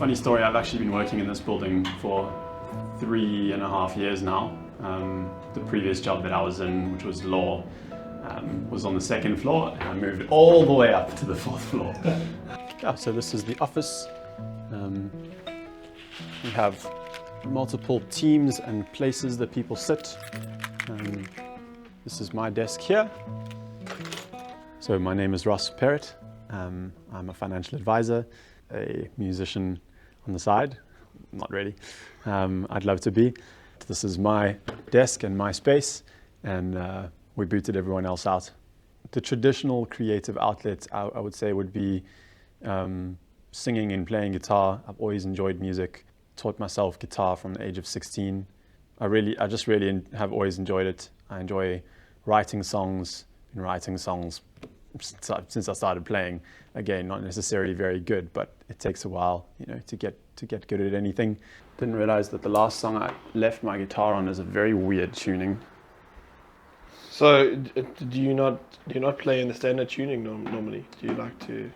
funny story, I've actually been working in this building for 3.5 years now. The previous job that I was in, which was law, was on the 2nd floor, and I moved all the way up to the 4th floor. Yeah, so this is the office. We have multiple teams and places that people sit. This is my desk here. So my name is Ross Perret. I'm a financial advisor, a musician on the side. Not really. I'd love to be. This is my desk and my space, and we booted everyone else out. The traditional creative outlet, I would say, would be singing and playing guitar. I've always enjoyed music. Taught myself guitar from the age of 16. I just really have always enjoyed it. I enjoy writing songs since I started playing. Again, not necessarily very good, but it takes a while, to get good at anything. Didn't realize that the last song I left my guitar on is a very weird tuning. So, do you not play in the standard tuning normally? Do you like to?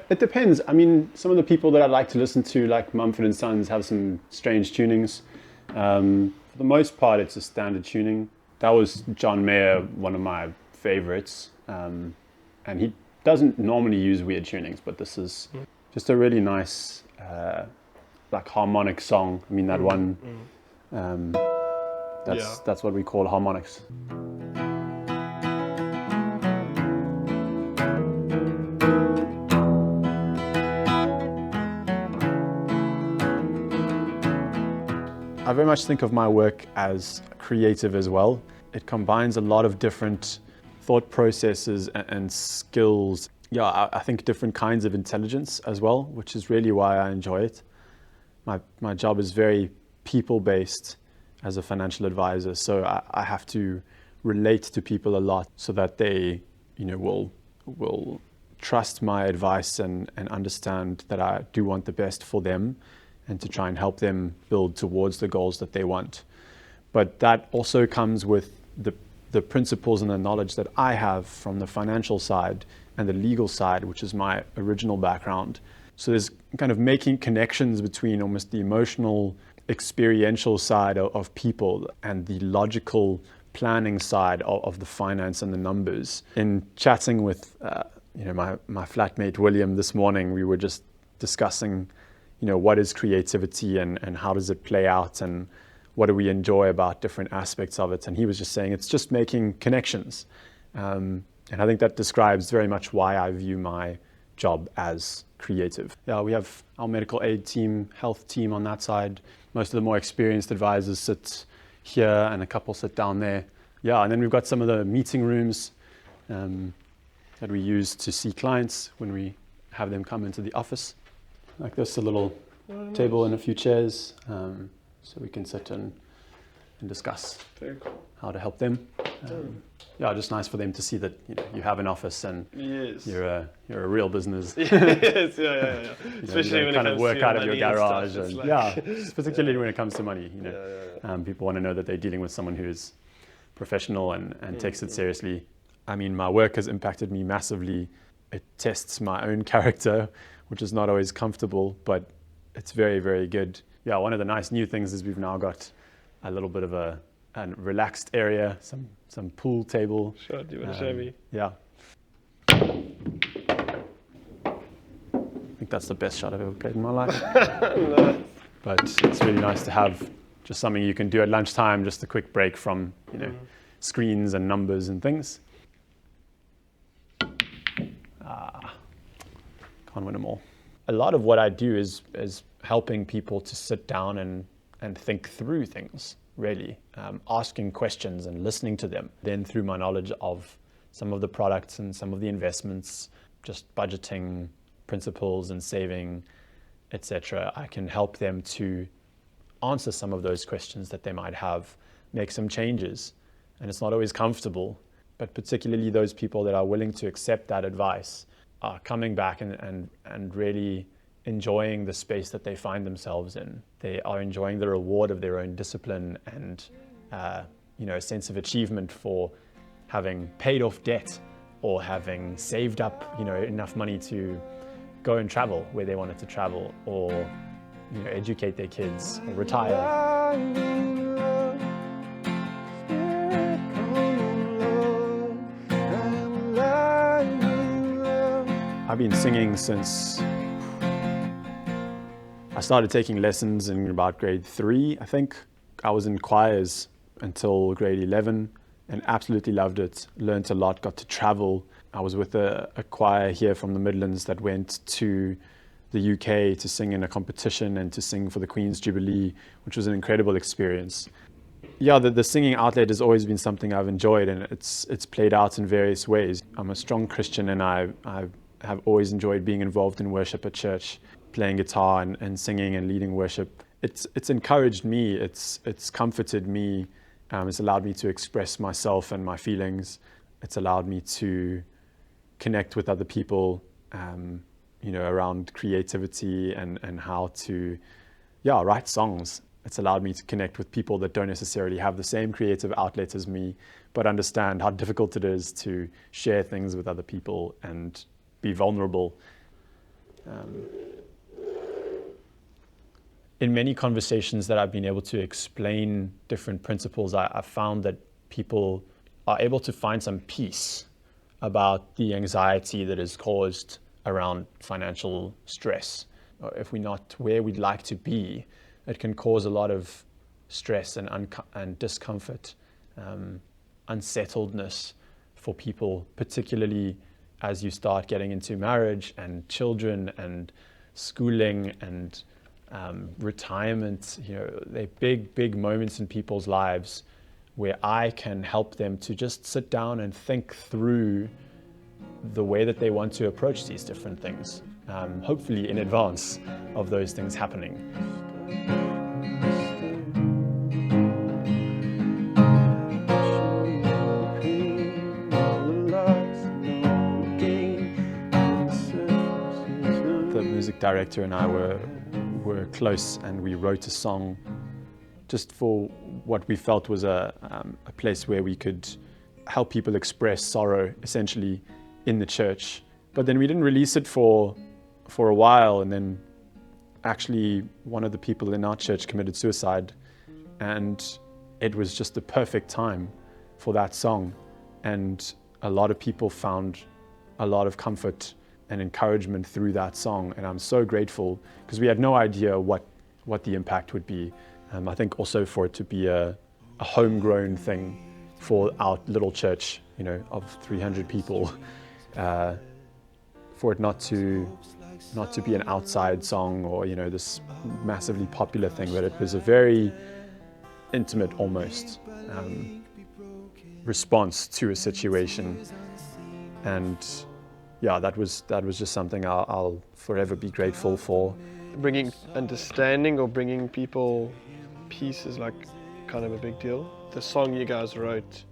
It depends. I mean, some of the people that I like to listen to, like Mumford and Sons, have some strange tunings. For the most part, it's a standard tuning. That was John Mayer, one of my favorites, and he doesn't normally use weird tunings, but this is just a really nice, like harmonic song. I mean, that one. That's what we call harmonics. I very much think of my work as creative as well. It combines a lot of different thought processes and skills. Yeah, I think different kinds of intelligence as well, which is really why I enjoy it. My job is very people-based as a financial advisor, so I have to relate to people a lot so that they, will trust my advice and understand that I do want the best for them and to try and help them build towards the goals that they want. But that also comes with the principles and the knowledge that I have from the financial side and the legal side, which is my original background. So there's kind of making connections between almost the emotional, experiential side of people and the logical planning side of the finance and the numbers. In chatting with my flatmate William this morning, we were just discussing what is creativity and how does it play out and what do we enjoy about different aspects of it. And he was just saying it's just making connections. And I think that describes very much why I view my job as creative. Yeah, we have our medical aid team, health team on that side. Most of the more experienced advisors sit here and a couple sit down there. Yeah, and then we've got some of the meeting rooms that we use to see clients when we have them come into the office. Like this, a little table and a few chairs, so we can sit and discuss how to help them. Yeah, just nice for them to see that you have an office and you're a real business. Yes, yeah. Especially when kind it of comes work to out of your money and garage, stuff, and like... particularly when it comes to money. People want to know that they're dealing with someone who's professional and takes it seriously. I mean, my work has impacted me massively. It tests my own character, which is not always comfortable, but it's very, very good. Yeah, one of the nice new things is we've now got a little bit of a relaxed area, some pool table. Sure, do you want to show me? Yeah. I think that's the best shot I've ever played in my life. Nice. But it's really nice to have just something you can do at lunchtime, just a quick break from screens and numbers and things. Can't win them all. A lot of what I do is helping people to sit down and think through things, really. Asking questions and listening to them. Then through my knowledge of some of the products and some of the investments, just budgeting principles and saving, etc., I can help them to answer some of those questions that they might have, make some changes. And it's not always comfortable, but particularly those people that are willing to accept that advice are coming back and really enjoying the space that they find themselves in. They are enjoying the reward of their own discipline and a sense of achievement for having paid off debt or having saved up enough money to go and travel where they wanted to travel, or educate their kids, or retire. I've been singing since I started taking lessons in about grade 3, I think. I was in choirs until grade 11 and absolutely loved it. Learned a lot, got to travel. I was with a choir here from the Midlands that went to the UK to sing in a competition and to sing for the Queen's Jubilee, which was an incredible experience. Yeah, the singing outlet has always been something I've enjoyed, and it's played out in various ways. I'm a strong Christian, and I have always enjoyed being involved in worship at church, playing guitar and singing and leading worship. It's encouraged me, it's comforted me, it's allowed me to express myself and my feelings. It's allowed me to connect with other people, around creativity and how to, write songs. It's allowed me to connect with people that don't necessarily have the same creative outlet as me, but understand how difficult it is to share things with other people and be vulnerable. In many conversations that I've been able to explain different principles, I've found that people are able to find some peace about the anxiety that is caused around financial stress. If we're not where we'd like to be, it can cause a lot of stress and discomfort, unsettledness for people, particularly as you start getting into marriage and children and schooling and retirement. They're big moments in people's lives where I can help them to just sit down and think through the way that they want to approach these different things, hopefully in advance of those things happening. The music director and I were close, and we wrote a song just for what we felt was a place where we could help people express sorrow, essentially, in the church. But then we didn't release it for a while, and then actually one of the people in our church committed suicide, and it was just the perfect time for that song. And a lot of people found a lot of comfort and encouragement through that song, and I'm so grateful, because we had no idea what the impact would be. I think also for it to be a homegrown thing for our little church, of 300 people, for it not to be an outside song or this massively popular thing, but it was a very intimate, almost response to a situation. And that was just something I'll forever be grateful for. Bringing understanding or bringing people peace is like kind of a big deal. The song you guys wrote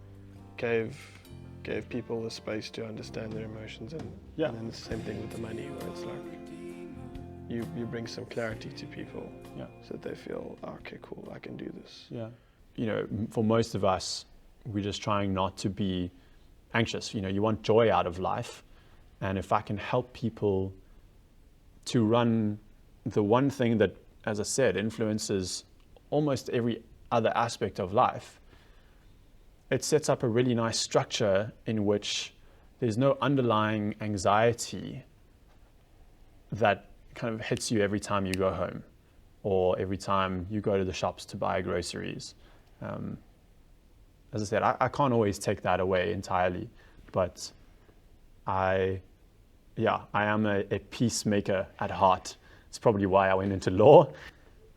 gave people the space to understand their emotions, and then the same thing with the money, where it's like you bring some clarity to people, so that they feel, okay, cool, I can do this. For most of us, we're just trying not to be anxious. You want joy out of life. And if I can help people to run the one thing that, as I said, influences almost every other aspect of life, it sets up a really nice structure in which there's no underlying anxiety that kind of hits you every time you go home or every time you go to the shops to buy groceries. As I said, I can't always take that away entirely, but I am a peacemaker at heart. It's probably why I went into law.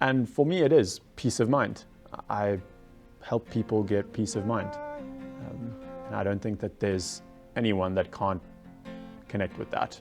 And for me, it is peace of mind. I help people get peace of mind. And I don't think that there's anyone that can't connect with that.